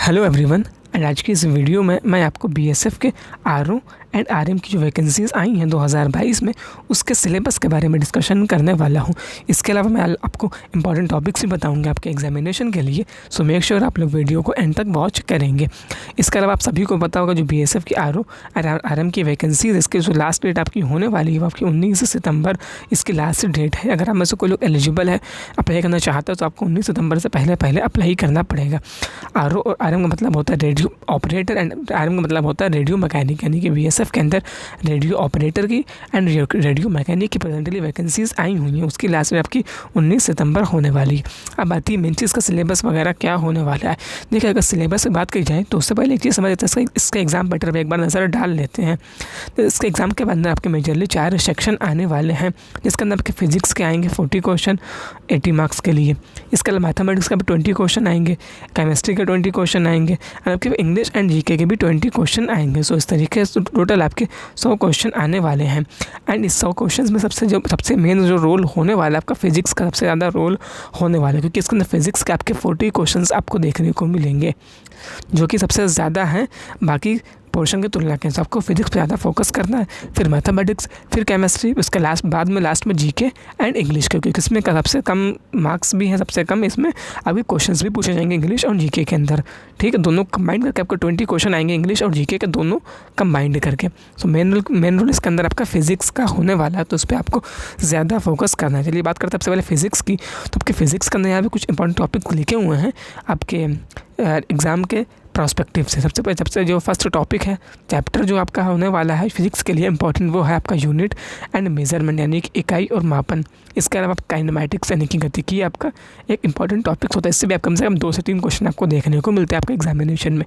Hello everyone and आज की इस वीडियो में मैं आपको बीएसएफ के आरओ एंड आरएम की जो वैकेंसीज़ आई हैं 2022 में उसके सिलेबस के बारे में डिस्कशन करने वाला हूं। इसके अलावा मैं आपको इंपॉर्टेंट टॉपिक्स भी बताऊंगा आपके एग्जामिनेशन के लिए, सो मेक श्योर आप लोग वीडियो को एंड तक वॉच करेंगे। इसके अलावा आप सभी को पता होगा जो बीएसएफ की आरओ और आरएम की वैकेंसीज इसकी जो लास्ट डेट आपकी होने वाली है वो आपकी 19 सितंबर इसकी लास्ट डेट है। अगर आप में से कोई लोग एलिजिबल है, अप्लाई करना चाहता है तो आपको 19 सितंबर से पहले अप्लाई करना पड़ेगा। आरओ और आरएम का मतलब होता है रेडियो ऑपरेटर एंड आरएम का मतलब होता है रेडियो मैकेनिक, यानी कि बीएसएफ के अंदर रेडियो ऑपरेटर की एंड रेडियो मैकेनिक की प्रेजेंटली वैकेंसीज आई हुई हैं। उसकी लास्ट डेट आपकी 19 सितंबर होने वाली है। अब आती है मेन चीज़ का सिलेबस वगैरह क्या होने वाला है। देखिए, अगर सिलेबस की बात की जाए तो उससे पहले एक चीज़ समझ लेते हैं, इसका एग्जाम पैटर्न पर एक बार नज़र डाल लेते हैं। तो इसके एग्जाम के अंदर आपके मेजरली 4 सेक्शन आने वाले हैं, जिसके अंदर आपके फिजिक्स के आएंगे 40 क्वेश्चन 80 मार्क्स के लिए। इसके अलावा मैथमेटिक्स का भी 20 क्वेश्चन आएंगे, केमिस्ट्री के 20 क्वेश्चन आएंगे और आपके इंग्लिश एंड जीके के भी 20 क्वेश्चन आएंगे। सो इस तरीके से टोटल आपके 100 क्वेश्चन आने वाले हैं। एंड इस 100 क्वेश्चन में सबसे मेन जो रोल होने वाला है आपका फिजिक्स का सबसे ज़्यादा रोल होने वाला है, क्योंकि इसके अंदर फिजिक्स के आपके 40 क्वेश्चन आपको देखने को मिलेंगे, जो कि सबसे ज़्यादा हैं बाकी पोर्शन की तुलना के। आपको फिजिक्स पे ज़्यादा फोकस करना है, फिर मैथमेटिक्स, फिर केमिस्ट्री, उसके लास्ट में जीके एंड इंग्लिश, क्योंकि इसमें सबसे कम मार्क्स भी हैं, सबसे कम इसमें अभी क्वेश्चंस भी पूछे जाएंगे इंग्लिश और जीके के अंदर। ठीक है, दोनों कंबाइंड करके आपको 20 क्वेश्चन आएंगे इंग्लिश और जीके के दोनों कंबाइंड करके। सो मेन रोल इसके अंदर आपका फिजिक्स का होने वाला है, तो उस पर आपको ज़्यादा फोकस करना है। चलिए बात करते हैं सबसे पहले फिजिक्स की। तो आपके फिजिक्स के अंदर यहाँ पे कुछ इंपॉर्टेंट टॉपिक लिखे हुए हैं आपके एग्ज़ाम के प्रोस्पेक्टिव से। सबसे जो फर्स्ट टॉपिक है, चैप्टर जो आपका होने वाला है फिजिक्स के लिए इंपॉर्टेंट, वो है आपका यूनिट एंड मेजरमेंट, यानी कि इकाई और मापन। इसके अलावा काइनेमैटिक्स यानी कि गतिकी आपका एक इंपॉर्टेंट टॉपिक होता है। इससे भी आप कम से कम 2 से 3 क्वेश्चन आपको देखने को मिलते हैं आपके एग्जामिनेशन में।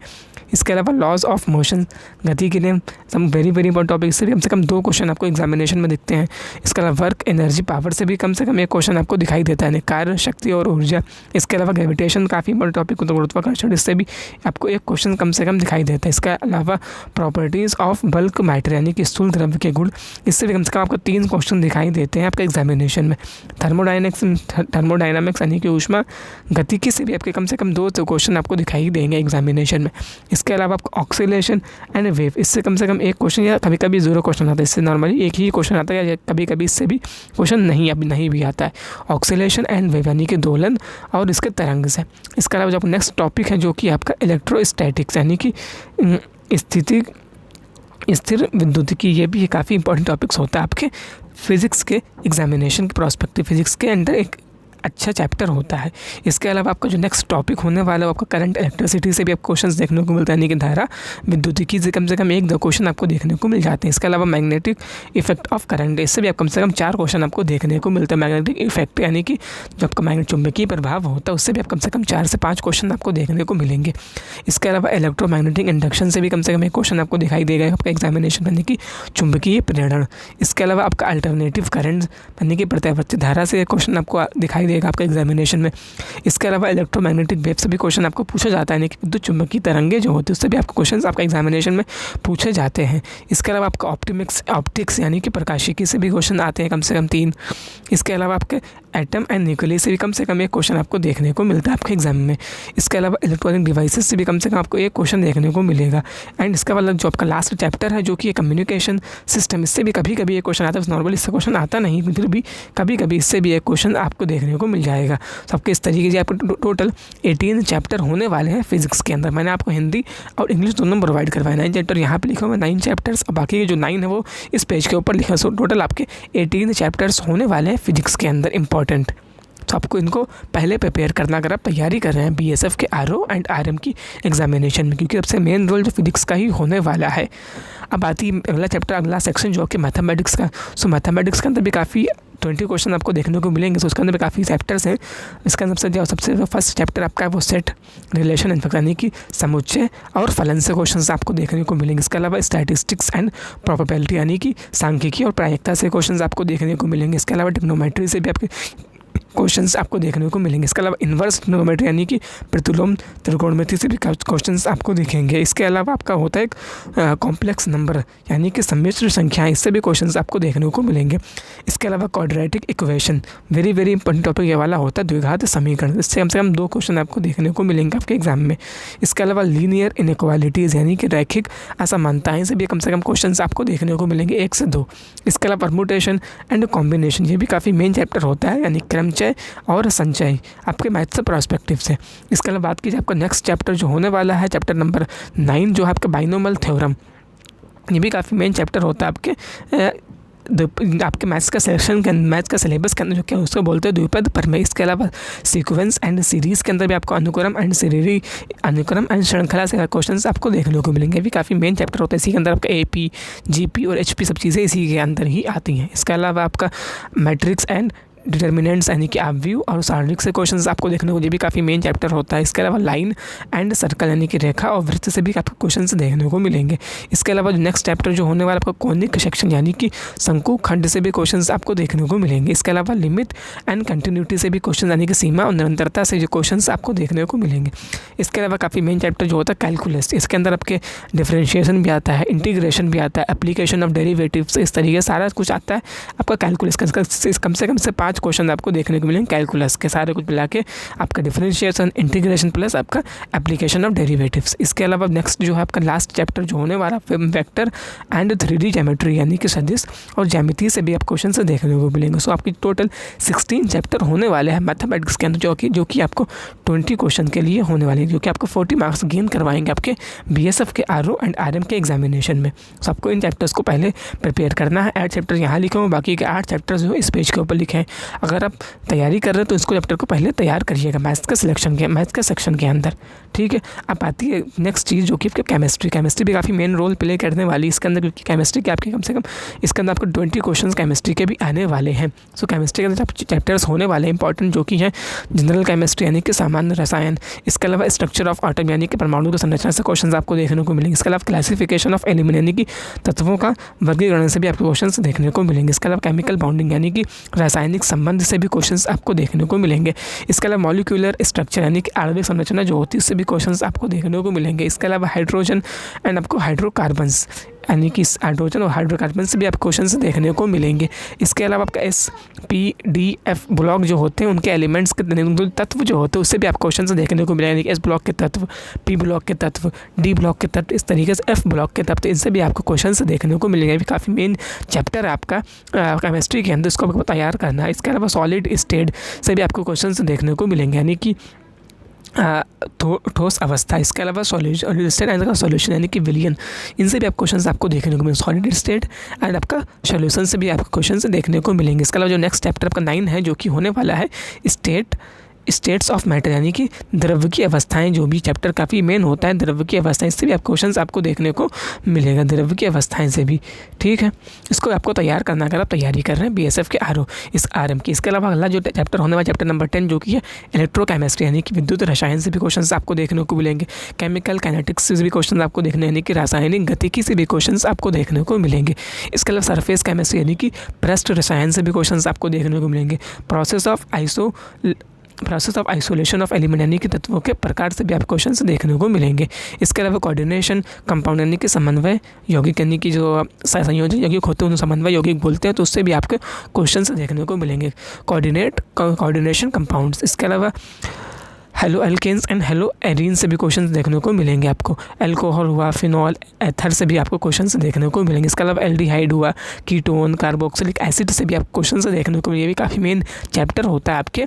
इसके अलावा लॉज ऑफ मोशन, गति के लिए सम वेरी इंपॉर्टेंट टॉपिक, इससे भी कम से कम 2 क्वेश्चन आपको एग्जामिनेशन में दिखते हैं। इसके अलावा वर्क, एनर्जी, पावर से भी कम से कम 1 क्वेश्चन आपको दिखाई देता है, कार्य, शक्ति और ऊर्जा। इसके अलावा ग्रेविटेशन काफ़ी इंपॉर्टेंट टॉपिक होता है, गुरुत्वाकर्षण, इससे भी आपको 1 क्वेश्चन कम से कम दिखाई देता है। इसके अलावा प्रॉपर्टीज़ ऑफ बल्क मैटर, यानी कि स्थूल द्रव्य के गुण, इससे भी कम से कम आपको 3 क्वेश्चन दिखाई देते हैं आपके एग्जामिनेशन में। थर्मोडायनामिक्स यानी कि ऊष्मा गतिकी से भी आपके कम से कम 2 क्वेश्चन आपको दिखाई देंगे एग्जामिनेशन में। इसके अलावा आपको ऑक्सीलेशन एंड वेव, इससे कम से कम 1 क्वेश्चन या कभी कभी 0 क्वेश्चन आता है। इससे नॉर्मली 1 ही क्वेश्चन आता है, या कभी कभी इससे भी क्वेश्चन नहीं भी आता है। ऑक्सीलेशन एंड वेव यानी कि दोलन और इसके तरंग से। इसके अलावा जो नेक्स्ट टॉपिक है जो कि आपका इलेक्ट्रोस्टैटिक्स यानी कि स्थिर विद्युतिकी, ये भी काफ़ी इंपॉर्टेंट टॉपिक्स होता है आपके फिजिक्स के एग्जामिनेशन के प्रोस्पेक्टिव। फिजिक्स के अंदर एक अच्छा चैप्टर होता है। इसके अलावा आपका जो नेक्स्ट टॉपिक होने वाला है आपका करंट इलेक्ट्रिसिटी से भी आपको क्वेश्चंस देखने को मिलता है, यानी कि धारा विद्युतिकी से कम 1-2 क्वेश्चन आपको देखने को मिल जाते हैं। इसके अलावा मैग्नेटिक इफेक्ट ऑफ करंट, इससे भी आप कम से कम 4 क्वेश्चन आपको देखने को मिलता है। मैग्नेटिक इफेक्ट यानी कि जो आपका मैग्नेट चुंबकीय प्रभाव होता है, उससे भी आप कम से कम 4 से 5 क्वेश्चन आपको देखने को मिलेंगे। इसके अलावा इलेक्ट्रोमैग्नेटिक इंडक्शन से भी कम 1 क्वेश्चन आपको दिखाई देगा आपका एग्जामिनेशन, यानी कि चुंबकीय प्रेरण। इसके अलावा आपका अल्टरनेटिव करंट यानी कि प्रत्यावर्ती धारा से क्वेश्चन आपको दिखाई देगा आपका एग्जामिनेशन में। इसके अलावा इलेक्ट्रोमैग्नेटिक वेव से भी क्वेश्चन आपको पूछा जाता है, यानी कि विद्युत चुंबकीय तरंगे जो होती है उससे भी आपको क्वेश्चन आपका एग्जामिनेशन में पूछे जाते हैं। इसके अलावा आपका ऑप्टिक्स यानी कि प्रकाशिकी से भी क्वेश्चन आते हैं कम से कम 3। इसके अलावा आपके एटम एंड न्यूक्लियस से भी कम से कम 1 क्वेश्चन आपको देखने को मिलता है आपके एग्जाम में। इसके अलावा इलेक्ट्रॉनिक डिवाइसेस से भी कम से कम आपको 1 क्वेश्चन देखने को मिलेगा। एंड इसके बाद जो आपका लास्ट चैप्टर है जो कि कम्युनिकेशन सिस्टम, इससे भी कभी 1 क्वेश्चन आता है। नॉर्मली इससे क्वेश्चन आता नहीं, फिर भी कभी इससे भी 1 क्वेश्चन आपको देखने को मिल जाएगा। सबके इस तरीके से आपको टोटल 18 चैप्टर होने वाले हैं फिजिक्स के अंदर। मैंने आपको हिंदी और इंग्लिश दोनों प्रोवाइड करवाए। 9 चैप्टर यहाँ पे लिखा हुआ है, 9 चैप्टर्स, और बाकी के जो 9 है वो इस पेज के ऊपर लिखा है। सो टोटल आपके 18 चैप्टर्स होने वाले हैं फिजिक्स के अंदर इंपॉर्टेंट। तो आपको इनको पहले प्रिपेयर करना अगर आप तैयारी कर रहे हैं बीएसएफ के आरओ एंड आरएम की एग्जामिनेशन में, क्योंकि सबसे मेन रोल जो फिजिक्स का ही होने वाला है। अब आती अगला चैप्टर, अगला सेक्शन जो कि मैथमेटिक्स का। सो मैथमेटिक्स के अंदर भी काफ़ी 20 क्वेश्चन आपको देखने को मिलेंगे। तो उसके अंदर भी काफ़ी चैप्टर्स हैं। इसके अंदर सबसे फर्स्ट चैप्टर आपका है वो सेट, रिलेशन एंड यानी कि समुच्चय और फलन से क्वेश्चन आपको देखने को मिलेंगे। इसके अलावा स्टैटिस्टिक्स एंड प्रोबेबिलिटी यानी कि सांख्यिकी और प्रायिकता से क्वेश्चन आपको देखने को मिलेंगे। इसके अलावा ट्रिग्नोमेट्री से भी आपके क्वेश्चंस आपको देखने को मिलेंगे। इसके अलावा इन्वर्स ट्रिग्नोमेट्री यानी कि प्रतिलोम त्रिकोणमिति से भी क्वेश्चंस आपको दिखेंगे। इसके अलावा आपका होता है एक कॉम्प्लेक्स नंबर यानी कि सम्मिश्र संख्याएं, इससे भी क्वेश्चंस आपको देखने को मिलेंगे। इसके अलावा quadratic equation, very very important topic ये वाला होता है, द्विघात समीकरण, इससे कम से कम 2 क्वेश्चन आपको देखने को मिलेंगे आपके एग्जाम में। इसके अलावा लीनियर इनइक्वालिटीज़ यानी कि रैखिक असमानताएं से भी कम से कम क्वेश्चंस आपको देखने को मिलेंगे 1 से 2। इसके अलावा परमुटेशन एंड कॉम्बिनेशन, ये भी काफ़ी मेन चैप्टर होता है, यानी क्रमचय और संचय आपके मैथ से पर्सपेक्टिव से। इसके अलावा बात कीजिए आपका नेक्स्ट चैप्टर जो होने वाला है चैप्टर नंबर 9 जो है आपका बाइनोमियल थ्योरम, ये भी काफ़ी मेन चैप्टर होता है आपके मैथ्स का सिलेक्शन के मैथ्स का सिलेबस के अंदर जो क्या उसको बोलते हैं द्विपद प्रमेय। इसके अलावा सीक्वेंस एंड सीरीज़ के अंदर भी आपको अनुक्रम एंड श्रृंखला से क्वेश्चंस आपको देखने को मिलेंगे। भी काफ़ी मेन चैप्टर होता है, इसी के अंदर आपका AP, GP और HP सब चीज़ें इसी के अंदर ही आती हैं। इसके अलावा आपका मैट्रिक्स एंड डिटर्मिनेंट्स यानी कि अपव्यू और सारणिक से क्वेश्चंस आपको देखने को, ये भी काफ़ी मेन चैप्टर होता है। इसके अलावा लाइन एंड सर्कल यानी कि रेखा और वृत्त से भी आपको क्वेश्चंस देखने को मिलेंगे। इसके अलावा जो नेक्स्ट चैप्टर जो होने वाला आपका कोनिक सेक्शन यानी कि शंकु खंड से भी क्वेश्चंस आपको देखने को मिलेंगे। इसके अलावा लिमिट एंड कंटिन्यूटी से भी क्वेश्चन यानी कि सीमा और निरंतरता से जो क्वेश्चंस आपको देखने को मिलेंगे। इसके अलावा काफ़ी मेन चैप्टर जो होता है कैलकुलस, इसके अंदर आपके डिफरेंशिएशन भी आता है, इंटीग्रेशन भी आता है, एप्लीकेशन ऑफ डेरिवेटिव्स, इस तरीके सारा कुछ आता है आपका कैलकुलस का। कम से 5 क्वेश्चन आपको देखने को मिलेंगे कैलकुलस के, सारे कुछ मिला के आपका डिफरेंशिएशन, इंटीग्रेशन प्लस आपका एप्लीकेशन ऑफ डेरिवेटिव्स। इसके अलावा नेक्स्ट जो है आपका लास्ट चैप्टर जो होने वाला वेक्टर एंड 3D ज्योमेट्री यानी कि सदिश और ज्यामिति से भी आप क्वेश्चन से देखने को मिलेंगे। सो आपकी टोटल 16 चैप्टर होने वाले हैं मैथमेटिक्स के अंदर, जो कि आपको 20 क्वेश्चन के लिए होने वाले हैं, जो कि आपको 40 मार्क्स गेन करवाएंगे आपके BSF के RO एंड RM के एग्जामिनेशन में। सो आपको इन चैप्टर्स को पहले प्रिपेयर करना है। 8 चैप्टर यहाँ लिखे हुए, बाकी के 8 चैप्टर्स जो इस पेज के ऊपर लिखे हैं। अगर आप तैयारी कर रहे हैं तो इसको चैप्टर को पहले तैयार करिएगा मैथ्स के सेक्शन के अंदर, ठीक है। अब आती है नेक्स्ट चीज़ जो कि केमिस्ट्री भी काफ़ी मेन रोल प्ले करने वाली इसके अंदर, क्योंकि केमिस्ट्री के आपके कम से कम इसके अंदर आपको 20 क्वेश्चन केमिस्ट्री के भी आने वाले हैं। सो केमिस्ट्री के अंदर चैप्टर्स होने वाले हैं इंपॉर्टेंट, जो कि हैं जनरल केमिस्ट्री यानी कि सामान्य रसायन। इसके अलावा स्ट्रक्चर ऑफ एटम यानी कि परमाणु की संरचना से क्वेश्चन आपको देखने को मिलेंगे। इसके अलावा क्लासिफिकेशन ऑफ एलिमेंट यानी कि तत्वों का वर्गीकरण से भी आपको क्वेश्चन देखने को मिलेंगे। इसके अलावा केमिकल बॉन्डिंग यानी कि रासायनिक संबंध से भी क्वेश्चन आपको देखने को मिलेंगे। इसके अलावा मॉलिक्यूलर स्ट्रक्चर यानी कि आणविक संरचना जो होती है उससे भी क्वेश्चंस आपको देखने को मिलेंगे। इसके अलावा हाइड्रोजन एंड आपको हाइड्रोकार्बन्स यानी कि हाइड्रोजन और हाइड्रोकार्बन से भी आप क्वेश्चंस देखने को मिलेंगे। इसके अलावा आपका SPDF ब्लॉक जो होते हैं उनके एलिमेंट्स के तत्व जो होते हैं उससे भी आप क्वेश्चंस देखने को मिलेंगे। S ब्लॉक के तत्व, P ब्लॉक के तत्व, D ब्लॉक के तत्व, इस तरीके से F ब्लॉक के तत्व, इनसे भी आपको क्वेश्चंस देखने को मिलेंगे। भी काफ़ी मेन चैप्टर है आपका केमिस्ट्री के अंदर, इसको आपको तैयार करना है। इसके अलावा सॉलिड स्टेट से भी आपको क्वेश्चंस देखने को मिलेंगे यानी कि ठोस अवस्था। इसके अलावा सॉलिड स्टेट एंड सॉल्यूशन यानी कि विलियन, इनसे भी आप क्वेश्चंस आपको देखने को मिलेंगे। सॉलिड स्टेट एंड आपका सॉल्यूशन से भी आपको क्वेश्चंस देखने को मिलेंगे। इसके अलावा जो नेक्स्ट चैप्टर आपका 9 है जो कि होने वाला है स्टेट्स ऑफ मैटर यानी कि द्रव्य की अवस्थाएं, जो भी चैप्टर काफ़ी मेन होता है द्रव्य की अवस्थाएं, इससे भी आप क्वेश्चंस आपको देखने को मिलेगा द्रव्य की अवस्थाएं से भी, ठीक है। इसको आपको तैयार करना अगर आप तैयारी कर रहे हैं BSF के RO इस RM की। इसके अलावा अगला जो चैप्टर होने वाला चैप्टर नंबर 10 जो कि है इलेक्ट्रोकेमिस्ट्री यानी कि विद्युत रसायन से भी क्वेश्चन आपको देखने को मिलेंगे। केमिकल काइनेटिक्स से भी क्वेश्चन आपको देखने यानी कि रासायनिक गतिकी से भी क्वेश्चन आपको देखने को मिलेंगे। इसके अलावा सरफेस केमिस्ट्री यानी कि पृष्ठ रसायन से भी क्वेश्चन आपको देखने को मिलेंगे। Process of isolation of element यानी कि तत्वों के प्रकार से भी आप क्वेश्चन देखने को मिलेंगे। इसके अलावा कोऑर्डिनेशन कंपाउंड यानी कि समन्वय यौगिक यानी कि जो संयोजन यौगिक होते हैं उन्हें समन्वय यौगिक बोलते हैं, तो उससे भी आपके क्वेश्चन देखने को मिलेंगे। कोऑर्डिनेशन कंपाउंड्स, इसके अलावा haloalkanes and haloarene से भी क्वेश्चंस देखने को मिलेंगे आपको। अल्कोहल हुआ, फिनॉल, एथर से भी आपको क्वेश्चंस देखने को मिलेंगे। इसके अलावा एल्डिहाइड हुआ, कीटोन, कार्बोक्सिलिक एसिड से भी आपको क्वेश्चंस देखने को मिलेंगे। ये भी काफ़ी मेन चैप्टर होता है आपके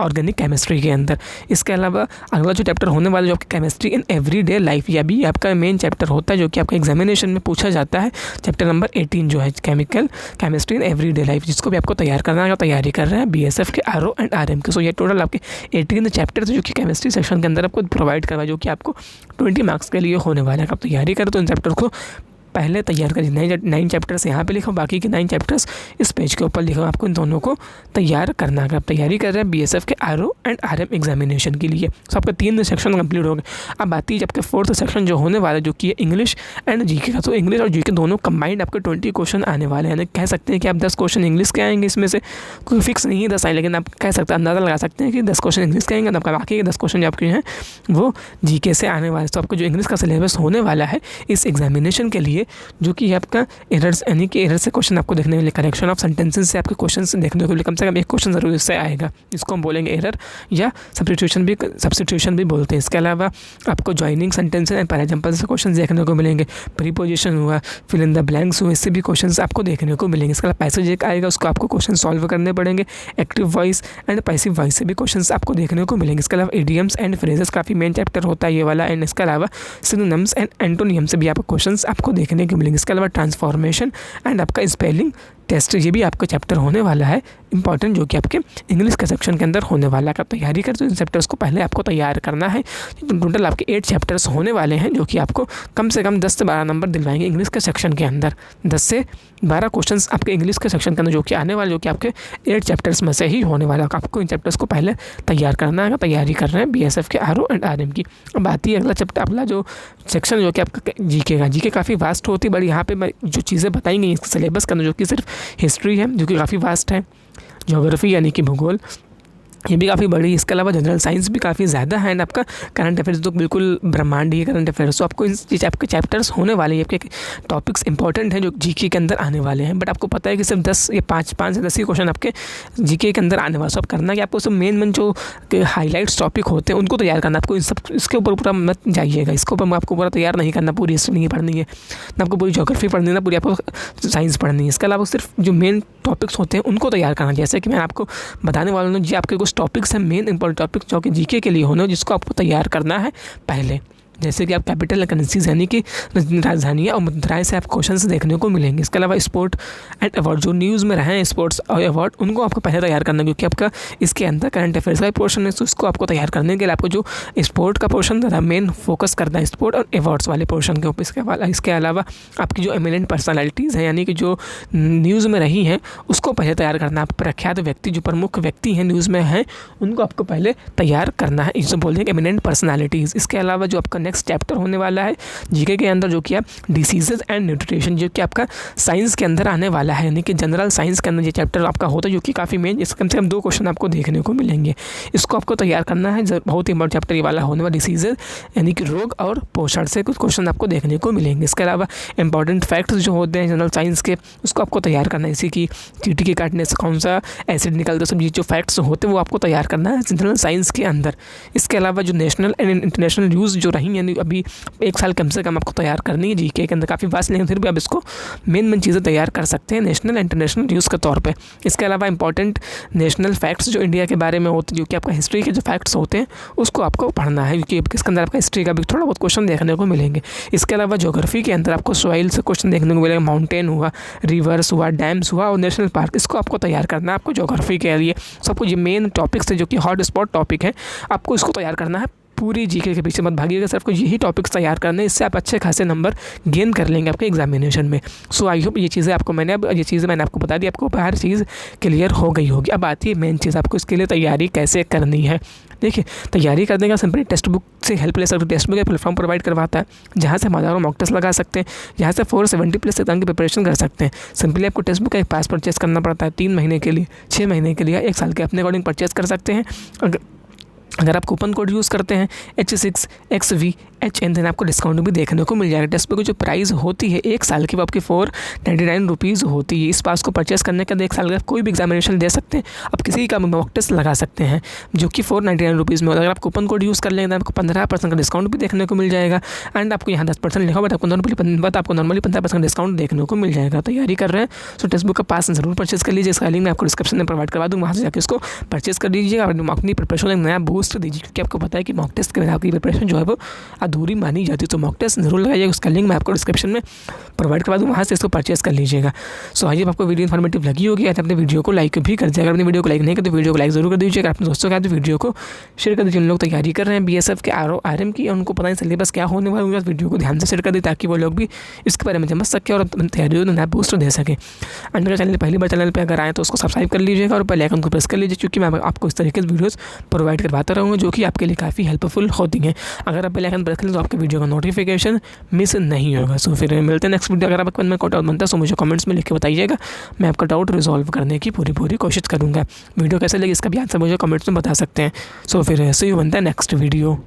ऑर्गेनिक केमिस्ट्री के अंदर। इसके अलावा अगला जो चैप्टर होने वाला जो आपकी केमिस्ट्री इन एवरीडे लाइफ, यह भी आपका मेन चैप्टर होता है जो कि आपका एग्जामिनेशन में पूछा जाता है। चैप्टर नंबर 18 जो है केमिस्ट्री इन एवरीडे लाइफ, जिसको भी आपको तैयार करना है, तैयारी कर रहे हैं BSF के RO एंड RM के। सो ये टोटल आपके 18 चैप्टर जो कि केमिस्ट्री सेक्शन के अंदर आपको प्रोवाइड करवा, जो कि आपको 20 मार्क्स के लिए होने वाला है। आप तैयारी करें तो इन चैप्टर को पहले तैयार करिए। 9 चैप्टर्स यहाँ पे लिखो, बाकी के 9 चैप्टर्स इस पेज के ऊपर लिखो। आपको इन दोनों को तैयार करना है। आप तैयारी कर रहे हैं BSF के RO एंड RM एग्जामिनेशन के लिए। तो आपके 3 सेक्शन कंप्लीट हो गए। अब आती है आपके 4th सेक्शन जो होने वाला है, जो कि है इंग्लिश एंड GK का। तो इंग्लिश और GK दोनों कंबाइंड आपके 20 क्वेश्चन आने वाले हैं। कह सकते हैं कि आप 10 क्वेश्चन इंग्लिश के आएंगे, इसमें से कोई फिक्स नहीं है 10 आए, लेकिन आप कह सकते हैं, अंदाज़ा लगा सकते हैं कि 10 क्वेश्चन इंग्लिश के आएंगे, तो आपका बाकी के 10 क्वेश्चन जो आपके हैं वो GK से आने वाले। तो आपको जो इंग्लिश का सिलेबस होने वाला है इस एग्जामिनेशन के लिए, जो कि आपका एरर्स यानी कि एरर से क्वेश्चन आपको देखने के लिए, करेक्शन ऑफ सेंटेंसेस से आपके क्वेश्चन से देखने को लिए कम से कम एक क्वेश्चन जरूर इससे आएगा। इसको हम बोलेंगे एरर या सब्स्टिट्यूशन भी बोलते हैं। इसके अलावा आपको जॉइनिंग सेंटेंसेस एंड एग्जाम्पल से क्वेश्चन देखने को मिलेंगे। प्रीपोजिशन हुआ, फिल इन द ब्लैंक्स हुए, इससे भी क्वेश्चन आपको देखने को मिलेंगे। इसके अलावा पैसेज एक आएगा, उसको आपको क्वेश्चन सॉल्व करने पड़ेंगे। Active voice and passive voice से भी क्वेश्चन आपको देखने को मिलेंगे। इसके अलावा इडियम्स एंड फ्रेजेस काफ़ी मेन चैप्टर होता है ये वाला। एंड इसके अलावा सिनोनिम्स एंड एंटोनियम से भी आपको क्वेश्चन आपको देखने को मिलेंगे। इसके अलावा ट्रांसफॉर्मेशन एंड आपका स्पेलिंग टेस्ट, ये भी आपका चैप्टर होने वाला है इंपॉर्टेंट, जो कि आपके इंग्लिश के सेक्शन के अंदर होने वाला है। आप तैयारी कर, तो इन चैप्टर्स को पहले आपको तैयार करना है। टोटल आपके 8 चैप्टर्स होने वाले हैं, जो कि आपको कम से कम 10 से 12 नंबर दिलवाएंगे इंग्लिश के सेक्शन के अंदर। 10 से 12 क्वेश्चन आपके इंग्लिश के सेक्शन के अंदर जो कि आने वाले, जो कि आपके 8 चैप्टर्स में से ही होने वाला है। आपको इन चैप्टर्स को पहले तैयार करना है। तैयारी कर रहे हैं BSF के RO एंड RM की। अब आती है अगला चैप्टर, अगला जो सेक्शन जो कि आपका GK का। GK काफ़ी वास्ट होती है, बट यहाँ पे मैं जो चीज़ें बताई गई इसके सिलेबस के अंदर, जो कि सिर्फ हिस्ट्री है, जो कि काफ़ी वास्ट है। ज्योग्राफी यानी कि भूगोल, ये भी काफ़ी बड़ी। इसके अलावा जनरल साइंस भी काफ़ी ज़्यादा है। एंड आपका करंट अफेयर्स तो बिल्कुल ब्रह्मांड ही करंट अफेयर्स। तो आपको इन आपके चैप्टर्स होने वाले हैं, आपके टॉपिक्स इंपॉर्टेंट हैं जो GK के अंदर आने वाले हैं। बट आपको पता है कि सिर्फ 10 या 5 से 10 ही क्वेश्चन आपके GK के अंदर आने वाले। सब करना कि आपको सब मेन जो हाईलाइट्स टॉपिक होते हैं उनको तैयार करना। आपको इन सब इसके ऊपर पूरा मत जाइएगा, इसके ऊपर आपको पूरा तैयार नहीं करना। पूरी हिस्ट्री नहीं पढ़नी है ना, आपको पूरी ज्योग्राफी पढ़नी है ना, पूरी आपको साइंस पढ़नी है। इसके अलावा सिर्फ जो मेन टॉपिक्स होते हैं उनको तैयार करना। जैसे कि मैं आपको बताने वाला हूँ, जी आपके कुछ टॉपिक्स हैं मेन इंपॉर्टेंट टॉपिक, जो कि GK के लिए होने, जिसको आपको तैयार करना है पहले। जैसे कि आप कैपिटल करेंसीज यानी कि राजधानियाँ और मुद्राएं से आप क्वेश्चन देखने को मिलेंगे। इसके अलावा स्पोर्ट एंड अवार्ड जो न्यूज़ में रहे हैं, स्पोर्ट्स और अवार्ड, उनको आपको पहले तैयार करना है, क्योंकि आपका इसके अंदर करंट अफेयर्स का पोर्शन है। तो उसको आपको तैयार करने के लिए आपको जो स्पोर्ट का पोर्शन था मेन फोकस करना है स्पोर्ट और अवार्ड्स वाले पोर्शन के ऊपर। इसके अलावा आपकी जो एमिनेंट पर्सनैलिटीज़ हैं, यानी कि जो न्यूज़ में रही हैं, उसको पहले तैयार करना है। आप प्रख्यात व्यक्ति, जो प्रमुख व्यक्ति हैं न्यूज़ में हैं, उनको आपको पहले तैयार करना है। इसे बोलते हैं एमिनेंट पर्सनैलिटीज़। इसके अलावा जो आपका नेक्स्ट चैप्टर होने वाला है GK के अंदर, जो कि आप डिसीजेज एंड न्यूट्रिशन, जो कि आपका साइंस के अंदर आने वाला है, यानी कि जनरल साइंस के अंदर ये चैप्टर आपका होता है, जो कि काफ़ी मेन। इसके कम से कम 2 क्वेश्चन आपको देखने को मिलेंगे। इसको आपको तैयार करना है। बहुत ही इंपॉर्टेंट चैप्टर ये वाला होने वाला, डिसीजेज यानी कि रोग और पोषण से कुछ क्वेश्चन आपको देखने को मिलेंगे। इसके अलावा इंपॉर्टेंट फैक्ट्स जो होते हैं जनरल साइंस के, उसको आपको तैयार करना है। इसी की चींटी के काटने से कौन सा एसिड निकलता है, सब ये जो फैक्ट्स होते हैं वो आपको तैयार करना है जनरल साइंस के अंदर। इसके अलावा जो नेशनल एंड इंटरनेशनल न्यूज़ जो रही, यानी अभी 1 साल कम से कम आपको तैयार करनी है GK के अंदर। काफ़ी वास्ट, लेकिन फिर भी आप इसको मेन चीज़ें तैयार कर सकते हैं नेशनल इंटरनेशनल न्यूज़ के तौर पे। इसके अलावा इंपॉर्टेंट नेशनल फैक्ट्स जो इंडिया के बारे में होते हैं, जो कि आपका हिस्ट्री के जो फैक्ट्स होते हैं, उसको आपको पढ़ना है, क्योंकि इसके अंदर आपका हिस्ट्री का भी थोड़ा बहुत क्वेश्चन देखने को मिलेंगे। इसके अलावा ज्योग्राफी के अंदर आपको सॉइल से क्वेश्चन देखने को मिलेगा। माउंटेन हुआ, रिवर्स हुआ, डैम्स हुआ और नेशनल पार्क, इसको आपको तैयार करना है। आपको ज्योग्राफी के लिए सबको ये मेन टॉपिक्स है, जो कि हॉट स्पॉट टॉपिक है, आपको इसको तैयार करना है। पूरी GK के पीछे मत भागिएगा, सिर्फ आपको यही टॉपिक्स तैयार करने हैं। इससे आप अच्छे खासे नंबर गेन कर लेंगे आपके एग्जामिनेशन में। सो आई होप ये चीज़ें मैंने आपको बता दी, आपको हर चीज़ क्लियर हो गई होगी। अब आती है मेन चीज़, आपको इसके लिए तैयारी कैसे करनी है। देखिए, तैयारी करने का सिंपली टेक्स्ट बुक से हेल्प ले सकते हो। टेक्स्ट बुक एक प्लेटफॉर्म प्रोवाइड करवाता है, जहाँ से हम हज़ारों मॉक टेस्ट लगा सकते हैं, जहाँ से 470+ एग्जाम की प्रिपरेशन कर सकते हैं। सिंपली आपको टेक्स्ट बुक का एक पास परचेस करना पड़ता है 3 महीने के लिए, 6 महीने के लिए, 1 साल के, अपने अकॉर्डिंग परचेस कर सकते हैं। अगर आप कूपन कोड यूज़ करते हैं H6XVHN, देन आपको डिस्काउंट भी देखने को मिल जाएगा। टेक्स्ट बुक की जो प्राइस होती है 1 साल की, वो आपकी 499 रुपीज़ होती है। इस पास को परचेस करने के बाद 1 साल का कोई भी एग्जामिनेशन दे सकते हैं। आप किसी का मॉक टेस्ट लगा सकते हैं, जो कि 499 रुपीज़ में होता है। अगर आप कूपन कोड यूज़ कर लेंगे तो आपको 15% का डिस्काउंट भी देखने को मिल जाएगा। एंड आपको यहाँ 10% लिखा, बट आपको नॉर्मली 15% डिस्काउंट देखने को मिल जाएगा। तैयारी कर रहे हैं तो टेक्स्ट बुक का पास जरूर परचेस कर लीजिए। इसका लिंक मैं आपको डिस्क्रिप्शन में प्रोवाइड करवा दूँगा, वहाँ से जाकर इसको परचेस कर लीजिएगा। अपनी प्रिपरेशन एक नया बूस्ट बूस्ट दीजिए, क्योंकि आपको पता है कि मॉक टेस्ट के बिना आपकी प्रिपरेशन जो है वो अधूरी मानी जाती है। तो मॉक टेस्ट जरूर लगाइएगा, उसका लिंक मैं आपको डिस्क्रिप्शन में प्रोवाइड करवा दूँ, वहाँ से इसको परचेस कर लीजिएगा। सो आइए, आपको वीडियो इन्फॉर्मेटिव लगी होगी, आज अपने वीडियो को लाइक भी कर दीजिएगा। अगर अपने वीडियो को लाइक नहीं करते तो वीडियो को लाइक जरूर कर दीजिएगा। अपने दोस्तों के साथ वीडियो को शेयर कर दीजिए। जिन लोग तैयारी कर रहे हैं BSF के RM की, उनको पता नहीं सिलेबस क्या होने वाला है, उनके वीडियो को ध्यान से शेयर कर दें ताकि वो लोग भी इसके बारे में समझ सके और तैयारियों में नया बूस्ट दे सके। एंड मेरे चैनल पहली बार चैनल पे अगर आए तो उसको सब्सक्राइब कर लीजिएगा और बेल आइकन को प्रेस कर लीजिए, क्योंकि मैं आपको इस तरीके से वीडियोस प्रोवाइड करवाता रहूँगा जो कि आपके लिए काफ़ी हेल्पफुल होती हैं। अगर आप बेल आइकन प्रेस कर लें तो आपके वीडियो का नोटिफिकेशन मिस नहीं होगा। सो फिर मिलते हैं नेक्स्ट वीडियो। अगर आपको में कोई डाउट बनता है तो मुझे कमेंट्स में लिख के बताइएगा, मैं आपका डाउट रिजॉल्व करने की पूरी कोशिश करूँगा। वीडियो कैसे लगी इसका भी आंसर मुझे कमेंट्स में बता सकते हैं। सो फिर ऐसे ही बनता है नेक्स्ट वीडियो।